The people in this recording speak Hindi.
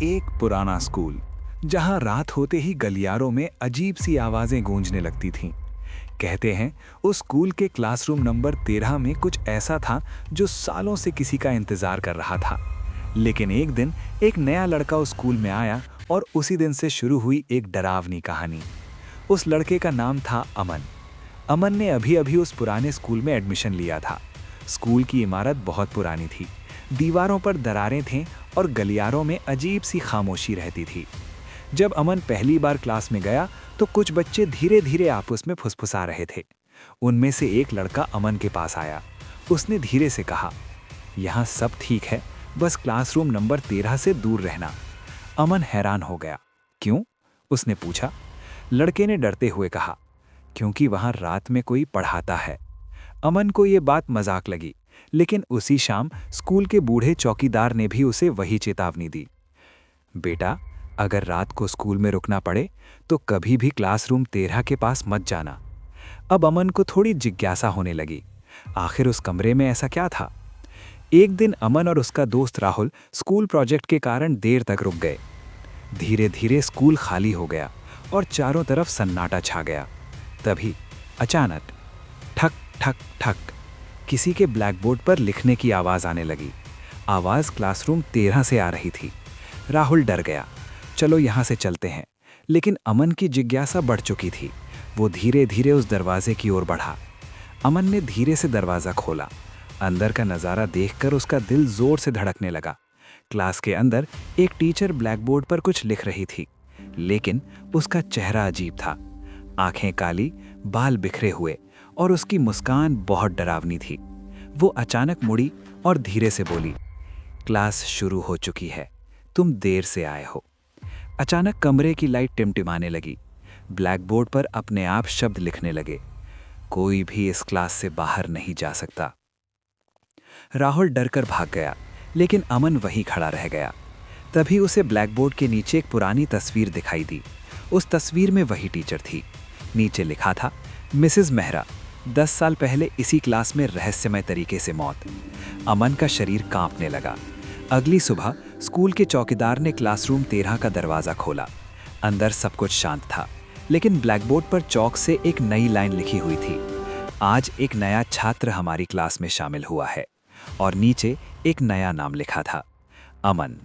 एक पुराना स्कूल, जहां रात होते ही गलियारों में अजीब सी आवाजें गूंजने लगती थीं। कहते हैं उस स्कूल के क्लासरूम नंबर 13 में कुछ ऐसा था जो सालों से किसी का इंतजार कर रहा था। लेकिन एक दिन एक नया लड़का उस स्कूल में आया और उसी दिन से शुरू हुई एक डरावनी कहानी। उस लड़के का नाम था अमन। अमन ने अभी अभी उस पुराने स्कूल में एडमिशन लिया था। स्कूल की इमारत बहुत पुरानी थी, दीवारों पर दरारें थीं और गलियारों में अजीब सी खामोशी रहती थी। जब अमन पहली बार क्लास में गया तो कुछ बच्चे धीरे धीरे आपस में फुसफुसा रहे थे। उनमें से एक लड़का अमन के पास आया। उसने धीरे से कहा, यहाँ सब ठीक है, बस क्लासरूम नंबर 13 से दूर रहना। अमन हैरान हो गया। क्यों? उसने पूछा। लड़के ने डरते हुए कहा, क्योंकि वहां रात में कोई पढ़ाता है। अमन को ये बात मजाक लगी, लेकिन उसी शाम स्कूल के बूढ़े चौकीदार ने भी उसे वही चेतावनी दी। बेटा, अगर रात को स्कूल में रुकना पड़े तो कभी भी क्लासरूम 13 के पास मत जाना। अब अमन को थोड़ी जिज्ञासा होने लगी, आखिर उस कमरे में ऐसा क्या था। एक दिन अमन और उसका दोस्त राहुल स्कूल प्रोजेक्ट के कारण देर तक रुक गए। धीरे धीरे स्कूल खाली हो गया और चारों तरफ सन्नाटा छा गया। तभी अचानक ठक ठक ठक किसी के ब्लैकबोर्ड पर लिखने की आवाज आने लगी। आवाज क्लासरूम 13 से आ रही थी। राहुल डर गया। चलो यहाँ से चलते हैं। लेकिन अमन की जिज्ञासा बढ़ चुकी थी। वो धीरे धीरे उस दरवाजे की ओर बढ़ा। अमन ने धीरे से दरवाज़ा खोला। अंदर का नज़ारा देखकर उसका दिल जोर से धड़कने लगा। क्लास के अंदर एक टीचर ब्लैकबोर्ड पर कुछ लिख रही थी, लेकिन उसका चेहरा अजीब था। आंखें काली, बाल बिखरे हुए और उसकी मुस्कान बहुत डरावनी थी। वो अचानक मुड़ी और धीरे से बोली, क्लास शुरू हो चुकी है, तुम देर से आए हो। अचानक कमरे की लाइट टिमटिमाने लगी। ब्लैकबोर्ड पर अपने आप शब्द लिखने लगे, कोई भी इस क्लास से बाहर नहीं जा सकता। राहुल डरकर भाग गया, लेकिन अमन वहीं खड़ा रह गया। तभी उसे ब्लैकबोर्ड के नीचे एक पुरानी तस्वीर दिखाई दी। उस तस्वीर में वही टीचर थी। नीचे लिखा था, मिसेस मेहरा, 10 साल पहले इसी क्लास में रहस्यमय तरीके से मौत। अमन का शरीर कांपने लगा। अगली सुबह स्कूल के चौकीदार ने क्लासरूम 13 का दरवाज़ा खोला। अंदर सब कुछ शांत था, लेकिन ब्लैकबोर्ड पर चौक से एक नई लाइन लिखी हुई थी, आज एक नया छात्र हमारी क्लास में शामिल हुआ है। और नीचे एक नया नाम लिखा था, अमन।